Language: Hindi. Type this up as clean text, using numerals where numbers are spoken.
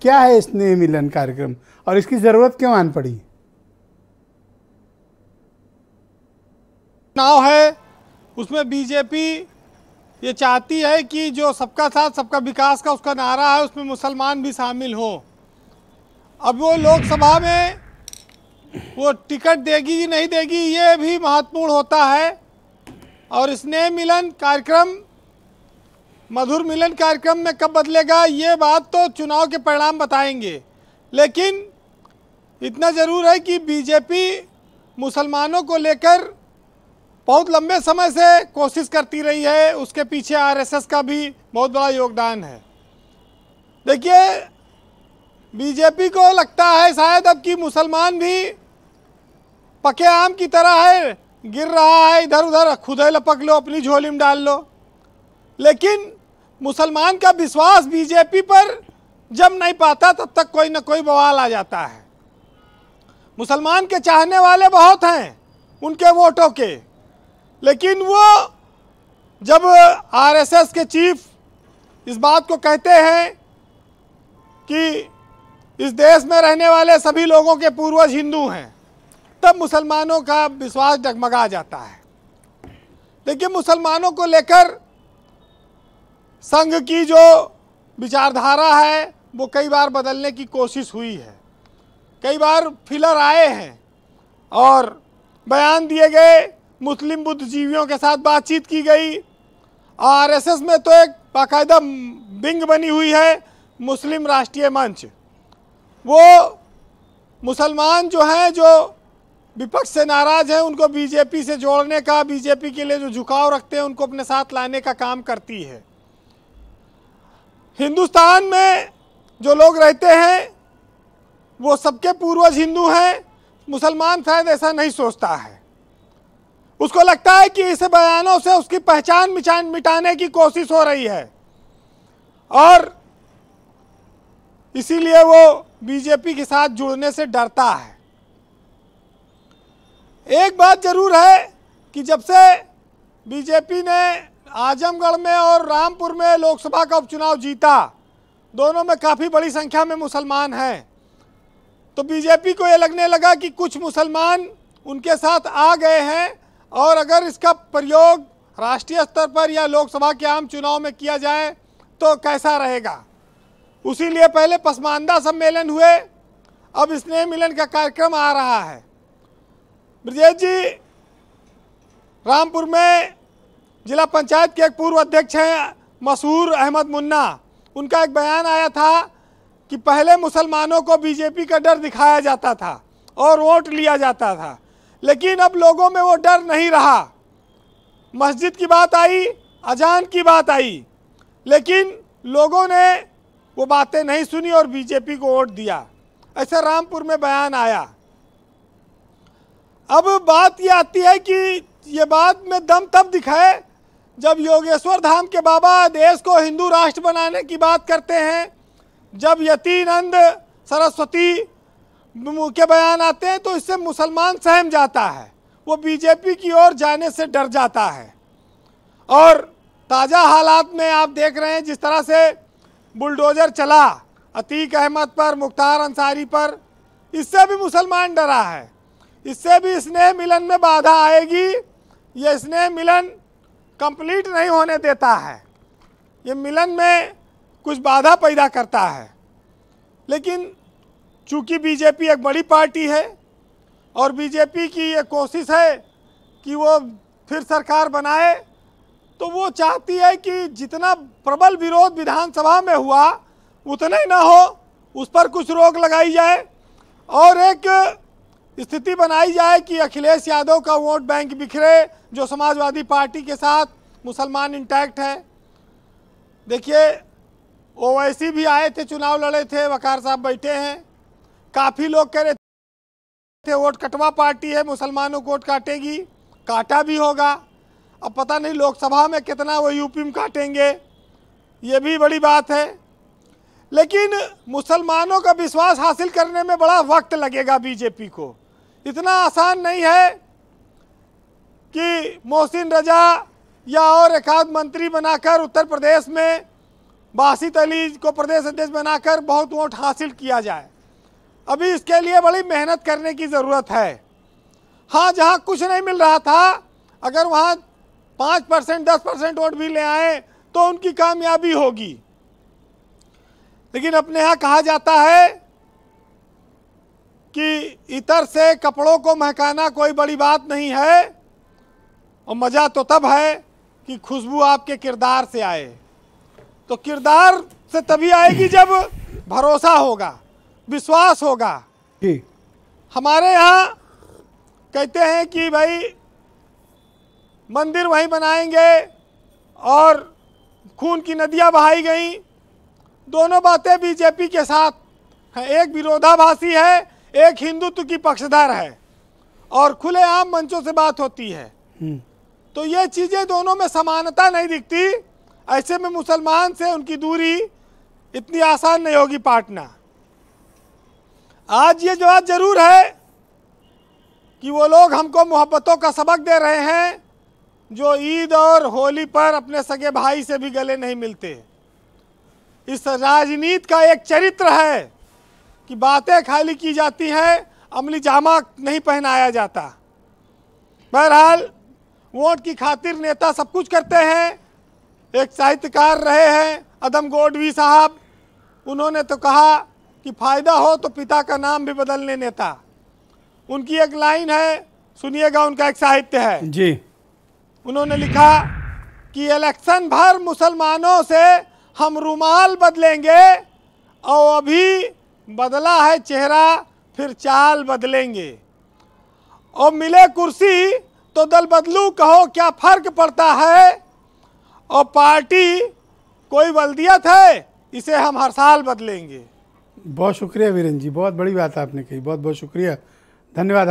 क्या है स्नेह मिलन कार्यक्रम और इसकी जरूरत क्यों आन पड़ी? चुनाव है, उसमें बीजेपी ये चाहती है कि जो सबका साथ सबका विकास का उसका नारा है उसमें मुसलमान भी शामिल हो। अब वो लोकसभा में वो टिकट देगी कि नहीं देगी ये भी महत्वपूर्ण होता है। और स्नेह मिलन कार्यक्रम मधुर मिलन कार्यक्रम में कब बदलेगा ये बात तो चुनाव के परिणाम बताएंगे, लेकिन इतना ज़रूर है कि बीजेपी मुसलमानों को लेकर बहुत लंबे समय से कोशिश करती रही है। उसके पीछे आरएसएस का भी बहुत बड़ा योगदान है। देखिए, बीजेपी को लगता है शायद अब कि मुसलमान भी पके आम की तरह है, गिर रहा है इधर उधर, खुद ही लपक लो, अपनी झोली में डाल लो। लेकिन मुसलमान का विश्वास बीजेपी पर जब नहीं पाता तब तक कोई ना कोई बवाल आ जाता है। मुसलमान के चाहने वाले बहुत हैं उनके वोटों के, लेकिन वो जब आरएसएस के चीफ इस बात को कहते हैं कि इस देश में रहने वाले सभी लोगों के पूर्वज हिंदू हैं, तब मुसलमानों का विश्वास डगमगा जाता है। देखिए, मुसलमानों को लेकर संघ की जो विचारधारा है वो कई बार बदलने की कोशिश हुई है, कई बार फिलर आए हैं और बयान दिए गए, मुस्लिम बुद्धिजीवियों के साथ बातचीत की गई। आरएसएस में तो एक बाकायदा विंग बनी हुई है, मुस्लिम राष्ट्रीय मंच। वो मुसलमान जो हैं, जो विपक्ष से नाराज़ हैं, उनको बीजेपी से जोड़ने का, बीजेपी के लिए जो झुकाव रखते हैं उनको अपने साथ लाने का काम करती है। हिंदुस्तान में जो लोग रहते हैं वो सबके पूर्वज हिंदू हैं। मुसलमान शायद ऐसा नहीं सोचता है। उसको लगता है कि इस बयानों से उसकी पहचान मिटाने की कोशिश हो रही है और इसीलिए वो बीजेपी के साथ जुड़ने से डरता है। एक बात जरूर है कि जब से बीजेपी ने आजमगढ़ में और रामपुर में लोकसभा का उपचुनाव जीता, दोनों में काफ़ी बड़ी संख्या में मुसलमान हैं, तो बीजेपी को ये लगने लगा कि कुछ मुसलमान उनके साथ आ गए हैं और अगर इसका प्रयोग राष्ट्रीय स्तर पर या लोकसभा के आम चुनाव में किया जाए तो कैसा रहेगा। उसी लिए पहले पसमानदा सम्मेलन हुए, अब स्नेह मिलन का कार्यक्रम आ रहा है। ब्रजेश जी रामपुर में जिला पंचायत के एक पूर्व अध्यक्ष हैं मशहूर अहमद मुन्ना, उनका एक बयान आया था कि पहले मुसलमानों को बीजेपी का डर दिखाया जाता था और वोट लिया जाता था, लेकिन अब लोगों में वो डर नहीं रहा। मस्जिद की बात आई, अजान की बात आई, लेकिन लोगों ने वो बातें नहीं सुनी और बीजेपी को वोट दिया। ऐसा रामपुर में बयान आया। अब बात ये आती है कि ये बात में दम तब दिखाए जब योगेश्वर धाम के बाबा देश को हिंदू राष्ट्र बनाने की बात करते हैं, जब यतीनंद सरस्वती के बयान आते हैं, तो इससे मुसलमान सहम जाता है, वो बीजेपी की ओर जाने से डर जाता है। और ताज़ा हालात में आप देख रहे हैं जिस तरह से बुलडोजर चला अतीक अहमद पर, मुख्तार अंसारी पर, इससे भी मुसलमान डरा है। इससे भी स्नेह मिलन में बाधा आएगी। ये स्नेह मिलन कंप्लीट नहीं होने देता है, ये मिलन में कुछ बाधा पैदा करता है। लेकिन चूंकि बीजेपी एक बड़ी पार्टी है और बीजेपी की ये कोशिश है कि वो फिर सरकार बनाए, तो वो चाहती है कि जितना प्रबल विरोध विधानसभा में हुआ उतना ही ना हो, उस पर कुछ रोक लगाई जाए और एक स्थिति बनाई जाए कि अखिलेश यादव का वोट बैंक बिखरे, जो समाजवादी पार्टी के साथ मुसलमान इंटैक्ट है। देखिए, ओवैसी भी आए थे, चुनाव लड़े थे, वकार साहब बैठे हैं, काफ़ी लोग कह रहे थे वोट कटवा पार्टी है, मुसलमानों को वोट काटेगी, काटा भी होगा। अब पता नहीं लोकसभा में कितना वो यूपी में काटेंगे, ये भी बड़ी बात है। लेकिन मुसलमानों का विश्वास हासिल करने में बड़ा वक्त लगेगा बीजेपी को। इतना आसान नहीं है कि मोहसिन रजा या और एक आध मंत्री बनाकर उत्तर प्रदेश में बासित अली को प्रदेश अध्यक्ष बनाकर बहुत वोट हासिल किया जाए। अभी इसके लिए बड़ी मेहनत करने की ज़रूरत है। हाँ, जहाँ कुछ नहीं मिल रहा था, अगर वहाँ 5% 10% वोट भी ले आए तो उनकी कामयाबी होगी। लेकिन अपने यहाँ कहा जाता है कि इतर से कपड़ों को महकाना कोई बड़ी बात नहीं है, और मज़ा तो तब है कि खुशबू आपके किरदार से आए। तो किरदार से तभी आएगी जब भरोसा होगा, विश्वास होगा। जी, हमारे यहाँ कहते हैं कि भाई मंदिर वहीं बनाएंगे और खून की नदियाँ बहाई गई। दोनों बातें बीजेपी के साथ हैं। एक विरोधाभासी है, एक हिंदुत्व की पक्षधर है, और खुलेआम मंचों से बात होती है। तो ये चीज़ें दोनों में समानता नहीं दिखती। ऐसे में मुसलमान से उनकी दूरी इतनी आसान नहीं होगी पाटना। आज ये बात जरूर है कि वो लोग हमको मोहब्बतों का सबक दे रहे हैं जो ईद और होली पर अपने सगे भाई से भी गले नहीं मिलते। इस राजनीति का एक चरित्र है कि बातें खाली की जाती हैं, अमली जामा नहीं पहनाया जाता। बहरहाल वोट की खातिर नेता सब कुछ करते हैं। एक साहित्यकार रहे हैं अदम गोडवी साहब, उन्होंने तो कहा कि फायदा हो तो पिता का नाम भी बदल ले नेता। उनकी एक लाइन है, सुनिएगा, उनका एक साहित्य है जी। उन्होंने लिखा कि इलेक्शन भर मुसलमानों से हम रुमाल बदलेंगे, और अभी बदला है चेहरा फिर चाल बदलेंगे। और मिले कुर्सी तो दल बदलू, कहो क्या फर्क पड़ता है। और पार्टी कोई बल्दियत है, इसे हम हर साल बदलेंगे। बहुत शुक्रिया वीरेंद्र जी, बहुत बड़ी बात आपने कही, बहुत बहुत शुक्रिया, धन्यवाद।